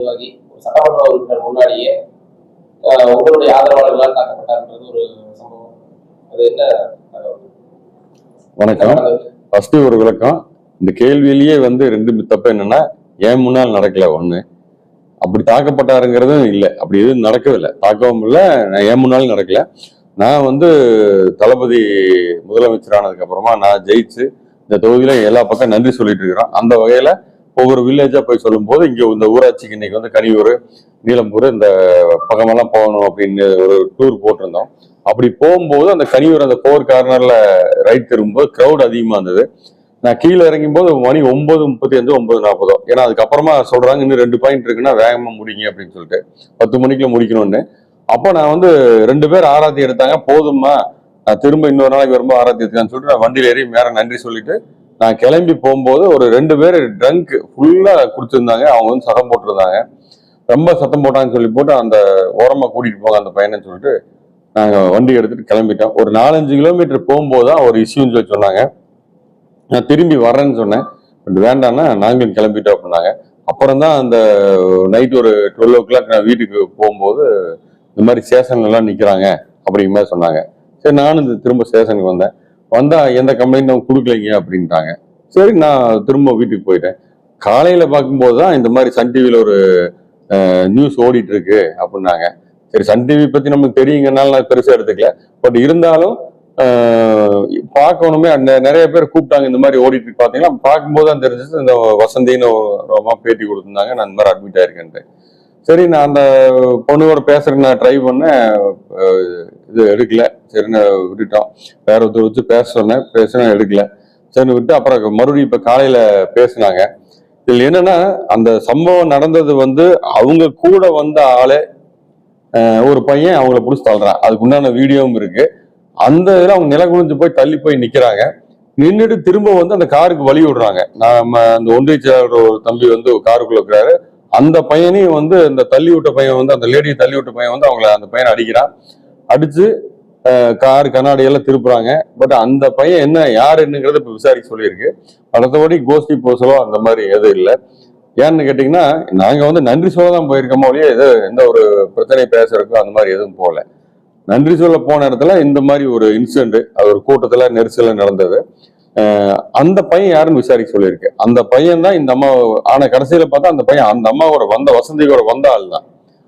சட்டமன்ற உறுப்பினர் முன்னாடியே உங்களுடைய ஆதரவாளர்களால் தாக்கப்பட்டார்ன்றது ஒரு சம்பவம். அது என்ன? வணக்கம். ஃபர்ஸ்ட் ஒரு விளக்கம். இந்த கேள்வியிலேயே ரெண்டு தப்பு என்னன்னா, ஏன் முன்னால் நடக்கல ஒண்ணு, அப்படி தாக்கப்பட்டாருங்கிறதும் இல்லை, அப்படி எதுவும் நடக்கவே இல்லை, தாக்கவும் இல்லை, ஏன் முன்னாலும் நடக்கல. நான் தளபதி முதலமைச்சர் ஆனதுக்கு அப்புறமா நான் ஜெயிச்சு இந்த தொகுதியில எல்லா பக்கம் நன்றி சொல்லிட்டு இருக்கிறோம். அந்த வகையில ஒவ்வொரு வில்லேஜா போய் சொல்லும் போது இங்க இந்த ஊராட்சிக்கு இன்னைக்கு கனியூர், நீலம்பூர் இந்த பக்கமெல்லாம் போகணும் அப்படின்னு ஒரு டூர் போட்டிருந்தோம். அப்படி போகும்போது அந்த கனியூர் அந்த 4 கார்னர்ல ரைட் திரும்பும்போது கிரௌட் அதிகமா இருந்தது. நான் கீழே இறங்கும் போது மணி 9:35 9:40. ஏன்னா அதுக்கப்புறமா சொல்றாங்க இன்னும் 2 பாயிண்ட் இருக்குன்னா வேகமா முடிங்க அப்படின்னு சொல்லிட்டு 10 மணிக்குள்ள முடிக்கணும்னு. அப்போ நான் 2 பேர் ஆராத்தி எடுத்தாங்க. போதுமா, நான் திரும்ப இன்னொரு நாளைக்கு வரும்போது ஆராத்தி எடுத்தான்னு சொல்லிட்டு நான் வண்டியில ஏறி மேல நன்றி சொல்லிட்டு நான் கிளம்பி போகும்போது ஒரு 2 பேர் ட்ரங்க் ஃபுல்லா குடிச்சிருந்தாங்க. அவங்க சத்தம் போட்டிருந்தாங்க. ரொம்ப சத்தம் போட்டாங்கன்னு சொல்லி போட்டு அந்த ஓரமா கூட்டிட்டு போங்க அந்த பையனை சொல்லிட்டு நாங்க வண்டி எடுத்துட்டு கிளம்பிட்டோம். ஒரு 4-5 கிலோமீட்டர் போகும்போது தான் ஒரு இஷ்யூன்னு சொல்லி சொன்னாங்க. நான் திரும்பி வரேன்னு சொன்னேன். வேண்டாம்னா நாங்களும் கிளம்பிட்டோம் அப்படின்னாங்க. அப்புறம் தான் அந்த நைட் ஒரு 12 o'clock நான் வீட்டுக்கு போகும்போது இந்த மாதிரி ஸ்டேஷன்ல எல்லாம் நிக்கிறாங்க அப்படிங்கிற மாதிரி சொன்னாங்க. சரி, நானும் திரும்ப ஸ்டேஷனுக்கு வந்தா எந்த கம்ப்ளைண்ட்டும் கொடுக்கலைங்க அப்படின்ட்டாங்க. சரி, நான் திரும்ப வீட்டுக்கு போயிட்டேன். காலையில பார்க்கும்போது தான் இந்த மாதிரி சன் டிவியில ஒரு நியூஸ் ஓடிட்டு இருக்கு அப்படின்னாங்க. சரி, சன் டிவி பத்தி நமக்கு தெரியுங்கனால நான் பெருசா எடுத்துக்கல. பட் இருந்தாலும் பார்க்கணுமே, நிறைய பேர் கூப்பிட்டாங்க. இந்த மாதிரி ஓடிட்டு பாத்தீங்கன்னா பார்க்கும்போது தான் தெரிஞ்சது இந்த வசந்தின்னு ரொம்ப பேட்டி கொடுத்துருந்தாங்க, நான் இந்த மாதிரி அட்மிட் ஆயிருக்கேன்ட்டு. சரி, நான் அந்த பொண்ணோட பேசுறேன்னு நான் ட்ரை பண்ணேன், இது எடுக்கல. சரின்னு விட்டுட்டோம். வேற ஒருத்தர் வச்சு பேசுனேன் எடுக்கல. சரின்னு விட்டு அப்புறம் மறுபடியும் இப்ப காலையில பேசினாங்க. இதுல என்னன்னா, அந்த சம்பவம் நடந்தது அவங்க கூட வந்த ஆளே ஒரு பையன் அவங்கள பிடிச்சி தள்ளுறான். அதுக்கு உண்டான வீடியோவும் இருக்கு. அந்த இதுல அவங்க நில குனிஞ்சு போய் தள்ளி போய் நிக்கிறாங்க. நின்றுட்டு திரும்ப அந்த காருக்கு வழி விடுறாங்க. நம்ம அந்த ஒன்றிய செயலாளர் ஒரு தம்பி காருக்குள்ள இருக்கிறாரு. அந்த பையனையும் இந்த தள்ளி விட்ட பையன் அந்த லேடியை தள்ளி விட்ட பையன் அவங்கள அந்த பையனை அடிக்கிறான். அடிச்சு கார் கண்ணாடி எல்லாம் திருப்புறாங்க. பட் அந்த பையன் என்ன யார் என்னங்கிறத இப்ப விசாரிக்க சொல்லியிருக்கு. அடுத்தபடி கோஷ்டி போசலோ அந்த மாதிரி எதுவும் இல்லை. ஏன்னு கேட்டீங்கன்னா, நாங்க நன்றி சொல்ல தான் போயிருக்கோமோ ஒழிய எந்த ஒரு பிரச்சனை பேசுறதுக்கோ அந்த மாதிரி எதுவும் போகல. நன்றி சொல்ல போன இடத்துல இந்த மாதிரி ஒரு இன்சிடென்ட், அது ஒரு கூட்டத்துல நெரிசல நடந்தது. அந்த பையன் யாருன்னு விசாரிக்க சொல்லியிருக்கு. அந்த பையன் தான் இந்த அம்மா. ஆனா கடைசியில பார்த்தா அந்த பையன் அந்த அம்மாவோட வசந்தியோட வந்த ஆள் தான்.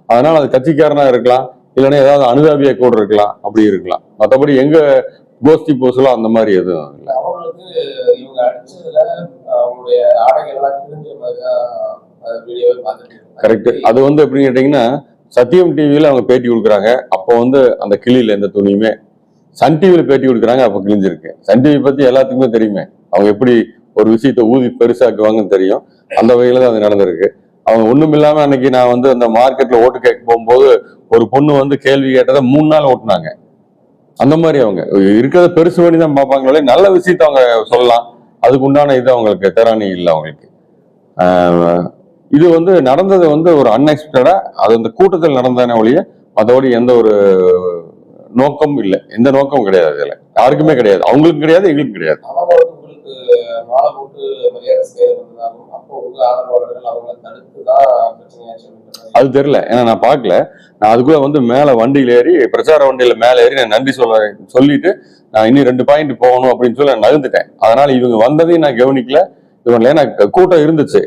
அதனால அது கட்சிக்காரனா இருக்கலாம், இல்லைன்னா ஏதாவது அனுதாபியா கூட இருக்கலாம், அப்படி இருக்கலாம். மற்றபடி எங்க கோஷ்டி போசலோ அந்த மாதிரி எதுவும் இல்லை. கரெக்ட். அது எப்படின்னு கேட்டீங்கன்னா, சத்தியம் டிவியில அவங்க பேட்டி கொடுக்குறாங்க. அப்போ அந்த கிளியில எந்த துணியுமே. சன் டிவியில பேட்டி கொடுக்குறாங்க, அப்ப கிழிஞ்சிருக்கு. சன் டிவி பத்தி எல்லாத்துக்குமே தெரியுமே, அவங்க எப்படி ஒரு விஷயத்த ஊதி பெருசாக்குவாங்கன்னு தெரியும். அந்த வகையில தான் அது நடந்திருக்கு. அவங்க ஒண்ணும் இல்லாம அன்னைக்கு நான் அந்த மார்க்கெட்ல ஓட்டு கேட்க போகும்போது ஒரு பொண்ணு கேள்வி கேட்டதை 3 நாள் ஓட்டுனாங்க. அந்த மாதிரி அவங்க இருக்கிறத பெருசு பண்ணி தான் பார்ப்பாங்களே, நல்ல விஷயத்த அவங்க சொல்லலாம். அதுக்கு உண்டான இது அவங்களுக்கு திறனி இல்லை அவங்களுக்கு. இது நடந்தது ஒரு அன்எக்ஸ்பெக்டடா அது அந்த கூட்டத்தில் நடந்தானே ஒழிய அதோட எந்த ஒரு நோக்கமும் இல்லை, எந்த நோக்கமும் கிடையாது. இதுல யாருக்குமே கிடையாது, அவங்களுக்கும் கிடையாது, எங்களுக்கும் கிடையாது. அது தெரியல, ஏன்னா நான் பார்க்கல. நான் அதுக்குள்ள மேல வண்டியில ஏறி, பிரச்சார வண்டியில மேல ஏறி நான் நன்றி சொல்லிட்டு நான் இன்னும் 2 பாயிண்ட் போகணும் அப்படின்னு சொல்லி நான் நகர்ந்துட்டேன். அதனால இவங்க வந்ததையும் நான் கவனிக்கல. ஏன்னா கூட்டம் இருந்துச்சு.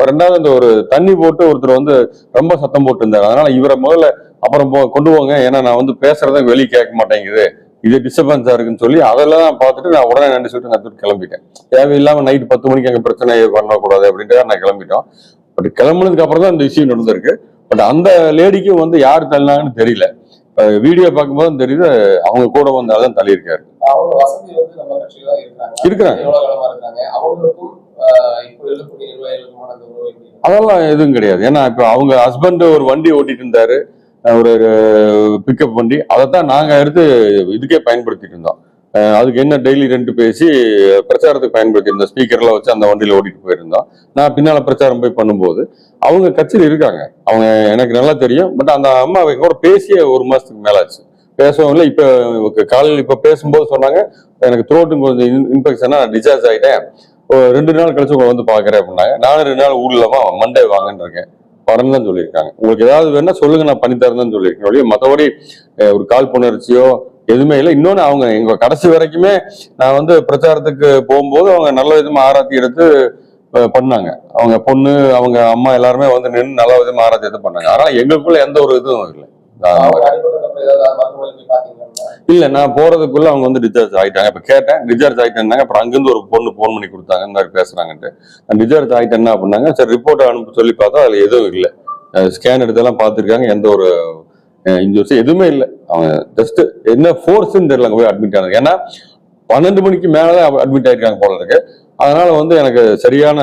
ரெண்டாவது அந்த ஒரு தண்ணி போட்டு ஒருத்தர் ரொம்ப சத்தம் போட்டு இருந்தாரு. அதனால இவரை முதல்ல அப்புறம் கொண்டு போங்க, ஏன்னா நான் பேசுறத வெளியே கேட்க மாட்டேங்குது, இது டிஸ்டர்பன்ஸா இருக்குன்னு சொல்லி அதெல்லாம் பார்த்துட்டு நான் உடனே நன்றி சொல்லிட்டு நான் கிளம்பிட்டேன். தேவையில்லாம நைட் 10 மணிக்கு அங்க பிரச்சனை பண்ணக்கூடாது அப்படின்ட்டு நான் கிளம்பிட்டோம். பட் கிளம்புனதுக்கு அப்புறம் தான் இந்த விஷயம் நடந்திருக்கு. பட் அந்த லேடிக்கும் யார் தள்ளினாங்கன்னு தெரியல. வீடியோ பார்க்கும்போது தெரியுது அவங்க கூட வந்தாலும் தள்ளியிருக்காரு. இருக்கிறாங்க. அதெல்லாம் எதுவும் கிடையாது. ஏன்னா இப்ப அவங்க ஹஸ்பண்ட் ஒரு வண்டி ஓட்டிட்டு இருந்தாரு, ஒரு பிக்கப் வண்டி. அதைத்தான் நாங்க எடுத்து இதுக்கே பயன்படுத்திட்டு இருந்தோம். அதுக்கு என்ன டெய்லி ரெண்ட் பேசி பிரச்சாரத்துக்கு பயன்படுத்தி இருந்தோம். ஸ்பீக்கர்லாம் வச்சு அந்த வண்டியில ஓட்டிட்டு போயிருந்தோம். நான் பின்னால பிரச்சாரம் போய் பண்ணும்போது அவங்க கட்சியில் இருக்காங்க, அவங்க எனக்கு நல்லா தெரியும். பட் அந்த அம்மா கூட பேசிய 1 மாசத்துக்கு மேலாச்சு. பேசவும் இல்லை. இப்ப காலையில் இப்ப பேசும்போது சொன்னாங்க, எனக்கு த்ரோட்டு கொஞ்சம் இன்ஃபெக்ஷனா நான் டிஸ்சார்ஜ் ஆயிட்டேன், 2 நாள் கழிச்சு பாக்குறேன் அப்படின்னாங்க. நானும் 2 நாள் ஊர்லமா மண்டே வாங்கன்னு இருக்கேன். படம் தான் சொல்லியிருக்காங்க. உங்களுக்கு ஏதாவது வேணா சொல்லுங்க, நான் பண்ணித்தரேன் தான் சொல்லியிருக்கேன் ஒழிய மற்றபடி ஒரு காழ்ப்புணர்ச்சியோ எதுவுமே இல்லை. இன்னொன்னு அவங்க எங்க கடைசி வரைக்குமே நான் வந்து பிரச்சாரத்துக்கு போகும்போது அவங்க நல்ல விதமா ஆராய்ச்சி எடுத்து பண்ணாங்க. அவங்க பொண்ணு அவங்க அம்மா எல்லாருமே வந்து நின்று நல்ல விதமா ஆராய்ச்சி எடுத்து பண்ணாங்க. ஆனா எங்களுக்குள்ள எந்த ஒரு இதுவும் இல்லை. இல்ல, நான் போறதுக்குள்ள அவங்க வந்து டிஸ்சார்ஜ் ஆயிட்டாங்க. இப்ப கேட்டேன் டிஸ்சார்ஜ் ஆயிட்டேன்னாங்க. அப்புறம் அங்கிருந்து ஒரு பொண்ணு போன் பண்ணி கொடுத்தாங்க, இந்த மாதிரி பேசுறாங்கன்ட்டு. நான் டிஸ்சார்ஜ் ஆயிட்டேன்னா அப்படின்னாங்க. சரி ரிப்போர்ட் அனுப்ப சொல்லி பார்த்தா அதுல எதுவும் இல்லை. ஸ்கேன் எடுத்தெல்லாம் பார்த்துருக்காங்க, எந்த ஒரு இன்ஜூரிஸ் எதுவுமே இல்லை. அவங்க ஜஸ்ட் என்ன ஃபோர்ஸ்ன்னு தெரியல போய் அட்மிட் ஆனது. ஏன்னா 12 மணிக்கு மேலதான் அட்மிட் ஆயிருக்காங்க போல இருக்கு. அதனால வந்து எனக்கு சரியான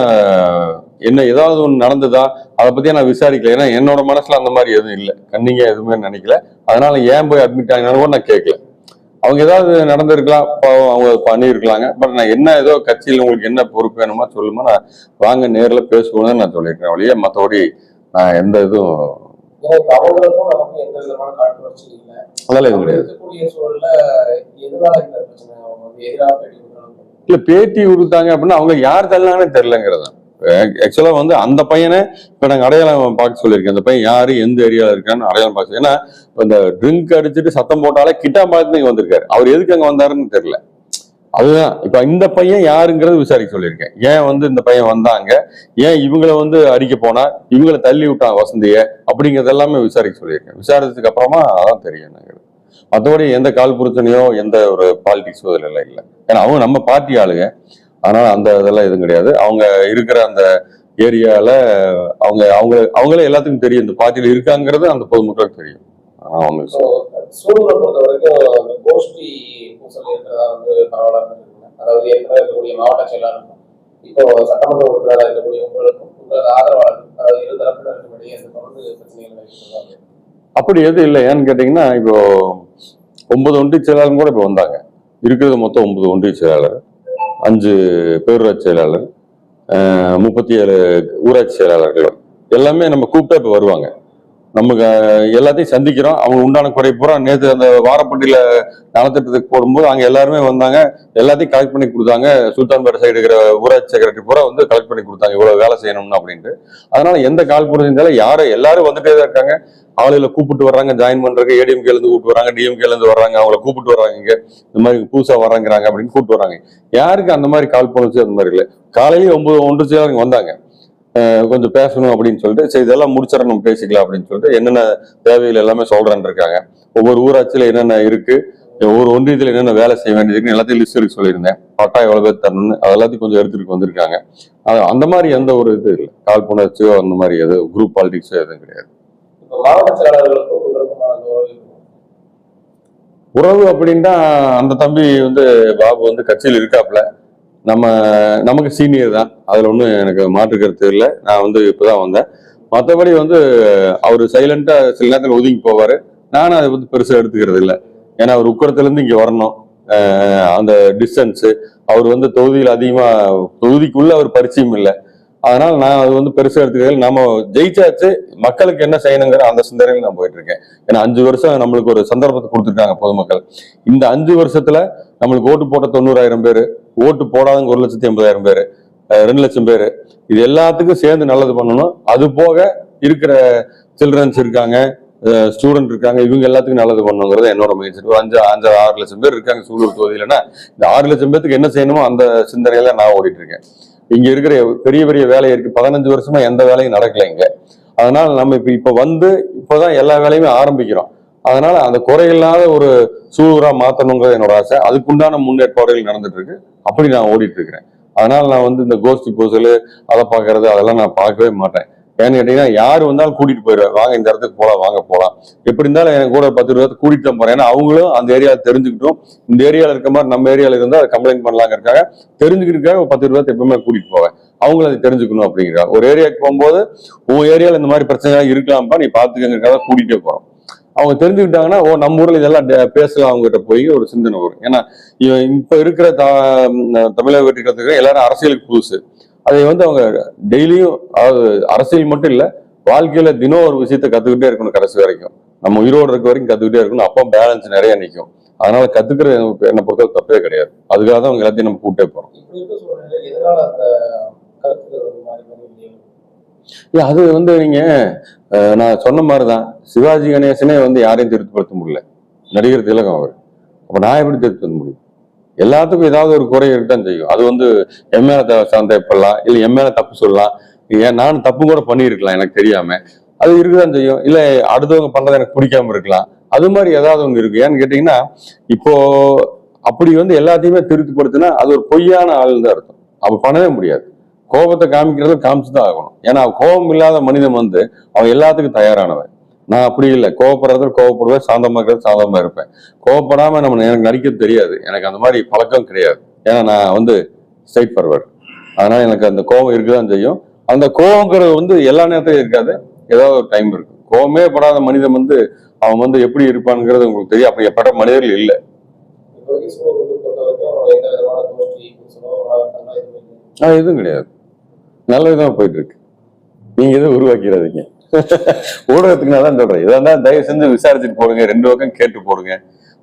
என்ன ஏதாவது ஒன்று நடந்ததா அதை பத்தியே நான் விசாரிக்கல. ஏன்னா என்னோட மனசுல அந்த மாதிரி எதுவும் இல்லை, கண்ணிங்க எதுவுமே நினைக்கல. அதனால ஏன் போய் அட்மிட் ஆகினாலும் கூட நான் கேட்கல. அவங்க ஏதாவது நடந்திருக்கலாம், அவங்க பண்ணியிருக்கலாங்க. பட் நான் என்ன ஏதோ கட்சியில் உங்களுக்கு என்ன பொறுப்பு வேணுமா சொல்லுமா, நான் வாங்க நேர்ல பேசுவோம்னு நான் சொல்லியிருக்கேன் ஒழிய மற்றபடி நான் எந்த இதுவும் அதெல்லாம் எதுவும் கிடையாது. இல்ல பேட்டி கொடுத்தாங்க அப்படின்னா அவங்க யார் தள்ளாங்கன்னு தெரியலங்கிறதா. ஆக்சுவலா வந்து அந்த பையனை இப்ப நாங்க அடையாளம் பார்க்க சொல்லியிருக்கேன். அந்த பையன் யாரு எந்த ஏரியால இருக்கான்னு அடையாளம் பார்க்க. ஏன்னா இந்த ட்ரிங்க் அடிச்சுட்டு சத்தம் போட்டாலே கிட்டா பார்த்து இங்க வந்திருக்காரு. அவர் எதுக்கு அங்க வந்தாருன்னு தெரியல. அதுதான் இப்ப இந்த பையன் யாருங்கிறது விசாரிக்க சொல்லியிருக்கேன். ஏன் வந்து இந்த பையன் வந்தாங்க, ஏன் இவங்களை வந்து அடிக்க போனா, இவங்களை தள்ளி விட்டான் வசந்திய, அப்படிங்கறது எல்லாமே விசாரிக்க சொல்லியிருக்கேன். விசாரிச்சதுக்கு அப்புறமா அதான் தெரியும். மற்றபடி எந்த கால் பிரச்சனையோ எந்த ஒரு பாலிடிக்ஸோ இதுல இல்லை. ஏன்னா அவங்க நம்ம பார்ட்டி ஆளுங்க, அதனால அந்த இதெல்லாம் எதுவும் கிடையாது. அவங்க இருக்கிற அந்த ஏரியால அவங்க அவங்களே எல்லாத்துக்கும் தெரியும் இந்த பார்ட்டியில இருக்காங்கிறது அந்த பொதுமக்களுக்கு தெரியும். அவங்க சூழலை பொறுத்த வரைக்கும் கோஷ்டி பூசல் இருக்கிறதா வந்து பரவலாக இருக்குங்க. அதாவது ஏற்கனவே இருக்கக்கூடிய மாவட்ட செயலாளர் இப்போ சட்டமன்ற உறுப்பினராக இருக்கக்கூடிய உங்களுக்கும் உங்களது ஆதரவாளர்கள், அதாவது இரு தரப்பினருக்கும் இடையே தொடர்ந்து பிரச்சனைகள் நடைபெறுறாங்க. அப்படி எதுவும் இல்லை. ஏன்னு கேட்டீங்கன்னா இப்போ 9 ஒன்றிய செயலாளர் கூட இப்போ வந்தாங்க. இருக்கிறது மொத்தம் 9 ஒன்றிய செயலாளர், 5 பேரூராட்சி செயலாளர், 37 ஊராட்சி செயலாளர்கள் எல்லாமே நம்ம கூப்பிட்டா இப்போ வருவாங்க. நமக்கு எல்லாத்தையும் சந்திக்கிறோம். அவங்க உண்டான குறை பூரா நேற்று அந்த வாரப்பட்டியில நலத்திட்டத்துக்கு போடும்போது அங்க எல்லாருமே வந்தாங்க, எல்லாத்தையும் கலெக்ட் பண்ணி கொடுத்தாங்க. சுல்தான்பேட்டை சைடு இருக்கிற ஊராட்சி செக்ரட்டரி பூரா வந்து கலெக்ட் பண்ணி கொடுத்தாங்க இவ்வளவு வேலை செய்யணும்னு அப்படின்ட்டு. அதனால எந்த கால்புரம் இருந்தாலும் யாரும் எல்லாரும் வந்துட்டே தான் இருக்காங்க. ஆளுகளை கூப்பிட்டு வர்றாங்க ஜாயின் பண்றதுக்கு. ஏடிஎம்கேல இருந்து கூப்பிட்டு வராங்க, டிஎம்கேல இருந்து வர்றாங்க, அவங்களை கூப்பிட்டு வர்றாங்க. இங்க இந்த மாதிரி புதுசா வர்றாங்கிறாங்க அப்படின்னு கூப்பிட்டு வர்றாங்க. யாருக்கு அந்த மாதிரி கால் போனுச்சு அந்த மாதிரி இல்லை. காலையிலேயே 9 ஒன்று செயலாளர் வந்தாங்க, கொஞ்சம் பேசணும் அப்படின்னு சொல்லிட்டு சரி இதெல்லாம் முடிச்சிட நம்ம பேசிக்கலாம் அப்படின்னு சொல்லிட்டு என்னென்ன தேவைகள் எல்லாமே சொல்றேன்னு இருக்காங்க. ஒவ்வொரு ஊராட்சியில என்னென்ன இருக்கு, ஒவ்வொரு ஒன்றியத்துல என்னென்ன வேலை செய்ய வேண்டியதுன்னு எல்லாத்தையும் லிஸ்ட் எடுக்க சொல்லியிருந்தேன். பட்டா எவ்வளவு பேர் தரணும்னு அதெல்லாத்தையும் கொஞ்சம் எடுத்துட்டு வந்திருக்காங்க. அந்த மாதிரி எந்த ஒரு இது இல்லை, காழ்ப்புணர்ச்சியோ அந்த மாதிரி எதுவும் குரூப் பாலிடிக்ஸோ எதுவும் கிடையாது. உறவு அப்படின்னா அந்த தம்பி வந்து பாபு வந்து கட்சியில் இருக்காப்புல, நமக்கு சீனியர் தான், அதுல ஒன்றும் எனக்கு மாற்று கருத்து இல்லை. நான் வந்து இப்பதான் வந்தேன். மற்றபடி வந்து அவர் சைலண்டா சில நேரத்தில் ஒதுங்கி போவாரு. நானும் அதை வந்து பெருசா எடுத்துக்கிறது இல்லை. ஏன்னா அவர் உக்கரத்துல இருந்து இங்க வரணும், அந்த டிஸ்டன்ஸ், அவர் வந்து தொகுதியில் அதிகமா தொகுதிக்குள்ள அவர் பரிச்சயம் இல்லை. அதனால நான் அது வந்து பெருசா எடுத்துக்கிறது. நம்ம ஜெயிச்சாச்சு, மக்களுக்கு என்ன செய்யணுங்கிற அந்த சிந்தனையில் நான் போயிட்டு இருக்கேன். ஏன்னா 5 வருஷம் நம்மளுக்கு ஒரு சந்தர்ப்பத்தை கொடுத்துருக்காங்க பொதுமக்கள். இந்த 5 வருஷத்துல நம்மளுக்கு ஓட்டு போட்ட 90,000 பேரு, ஓட்டு போடாதவங்க 1,80,000 பேரு, 2 லட்சம் பேரு, இது எல்லாத்துக்கும் சேர்ந்து நல்லது பண்ணணும். அது போக இருக்கிற சில்ட்ரன்ஸ் இருக்காங்க, ஸ்டூடெண்ட் இருக்காங்க, இவங்க எல்லாத்துக்கும் நல்லது பண்ணணுங்கிறது என்னோட முயற்சி. 5-6 லட்சம் பேர் இருக்காங்க சூலூர் தொகுதியிலன்னா இந்த 6 லட்சம் பேருக்கு என்ன செய்யணுமோ அந்த சிந்தனையில நான் ஓடிட்டு இருக்கேன். இங்க இருக்கிற பெரிய பெரிய வேலை இருக்கு. 15 வருஷமா எந்த வேலையும் நடக்கல இங்க. அதனால நம்ம இப்ப வந்து இப்பதான் எல்லா வேலையுமே ஆரம்பிக்கிறோம். அதனால அந்த குறையில்லாத ஒரு சூழலா மாத்தணுங்கிறது என்னோட ஆசை. அதுக்குண்டான முன்னேற்பாடுகள் நடந்துட்டு இருக்கு. அப்படி நான் ஓடிட்டு இருக்கிறேன். அதனால நான் வந்து இந்த கோஷ்டி பூசல் அதை பாக்குறது அதெல்லாம் நான் பார்க்கவே மாட்டேன். ஏன்னு கேட்டீங்கன்னா யாரு வந்தாலும் கூட்டிட்டு போயிடுவேன். வாங்க இந்த இடத்துக்கு போலாம், வாங்க போலாம், எப்படி இருந்தாலும் எனக்கு கூட 10 ரூபாய் கூட்டிட்டு தான் போறேன். ஏன்னா அவங்களும் அந்த ஏரியாவை தெரிஞ்சுக்கிட்டும், இந்த ஏரியால இருக்க மாதிரி நம்ம ஏரியால இருந்தா அதை கம்ப்ளைண்ட் பண்ணலாங்க இருக்காங்க, தெரிஞ்சுக்கிட்டு 10 ரூபாய் எப்பவுமே கூட்டிட்டு போவேன். அவங்களும் அதை தெரிஞ்சுக்கணும் அப்படிங்கிறா. ஒரு ஏரியாவுக்கு போகும்போது உன் ஏரியால இந்த மாதிரி பிரச்சனை இருக்கலாம்ப்பா, நீ பாத்துக்கங்கிறக்காக கூட்டிகிட்டே போறோம். அவங்க தெரிஞ்சுக்கிட்டாங்கன்னா நம்ம ஊர்ல இதெல்லாம் பேசலாம், அவங்ககிட்ட போய் ஒரு சிந்தனை வரும். ஏன்னா இப்ப இருக்கிற தமிழக வெற்றிக்கிறதுக்கு எல்லாரும் அரசியலுக்கு புதுசு. அதை வந்து அவங்க டெய்லியும், அதாவது அரசியல் மட்டும் இல்ல, வாழ்க்கையில தினம் ஒரு விஷயத்த கத்துக்கிட்டே இருக்கணும். கடைசி வரைக்கும் நம்ம உயிரோடு இருக்க வரைக்கும் கத்துக்கிட்டே இருக்கணும். அப்போ பேலன்ஸ் நிறைய நிற்கும். அதனால கத்துக்கிறது என்னை பொறுத்த தப்பே கிடையாது. அதுக்காக தான் அவங்க எல்லாத்தையும் நம்ம கூட்டே போறோம். இல்ல அது வந்து நீங்க நான் சொன்ன மாதிரிதான் சிவாஜி கணேசனே வந்து யாரையும் திருப்திப்படுத்த முடியல, நடிகர் திலகம் அவர். அப்ப நான் எப்படி திருப்தி முடியும்? எல்லாத்துக்கும் ஏதாவது ஒரு குறை இருக்கத்தான் செய்யும். அது வந்து என் மேல சந்தேகப்படலாம், இல்ல என் மேல தப்பு சொல்லலாம், ஏன் நான் தப்பு கூட பண்ணியிருக்கலாம் எனக்கு தெரியாம, அது இருக்குதான் செய்யும். இல்ல அடுத்தவங்க பண்றது எனக்கு பிடிக்காம இருக்கலாம், அது மாதிரி ஏதாவது ஒண்ணு இருக்கு. ஏன்னு கேட்டீங்கன்னா இப்போ அப்படி வந்து எல்லாத்தையுமே திருப்திப்படுத்தினா அது ஒரு பொய்யான ஆள் தான் அர்த்தம். அப்ப பண்ணவே முடியாது. கோபத்தை காமிக்கிறது காமிச்சுதான் ஆகணும். ஏன்னா கோபம் இல்லாத மனிதன் வந்து அவன் எல்லாத்துக்கும் தயாரானவன். நான் அப்படி இல்லை, கோவப்படுறது கோவப்படுவேன், சாந்தமா இருக்கிறது சாந்தமா இருப்பேன். கோவப்படாம எனக்கு நடிக்க தெரியாது, எனக்கு அந்த மாதிரி பழக்கம் கிடையாது. ஏன்னா நான் வந்து ஸ்ட்ரைட் ஃபார்வர்ட். அதனால எனக்கு அந்த கோபம் இருக்குதான் செய்யும். அந்த கோபங்கிறது வந்து எல்லா நேரத்திலும் இருக்காது, ஏதாவது ஒரு டைம் இருக்கு. கோபமே படாத மனிதன் வந்து அவன் வந்து எப்படி இருப்பானுங்கிறது உங்களுக்கு தெரியும். அப்படி எப்பட்ட மனிதர்கள் இல்லை. எதுவும் கிடையாது, நல்ல விதமா போயிட்டு இருக்கு. நீங்க எதுவும் உருவாக்கிறாதீங்க. ஊடகத்துக்கு நான் தான் சொல்றேன், இதான் தயவு செஞ்சு விசாரிச்சுட்டு போடுங்க, 2 பக்கம் கேட்டு போடுங்க.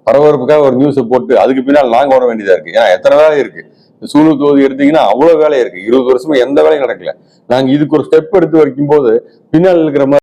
பரபரப்புக்காக ஒரு நியூஸை போட்டு அதுக்கு பின்னால் நாங்க ஓட வேண்டியதா இருக்கு. ஏன்னா எத்தனை வேலை இருக்கு. சூழு தொகுதி எடுத்தீங்கன்னா அவ்வளவு வேலை இருக்கு. 20 வருஷமா எந்த வேலையும் நடக்கல. நாங்க இதுக்கு ஒரு ஸ்டெப் எடுத்து வைக்கும் போது பின்னால் இருக்கிற மாதிரி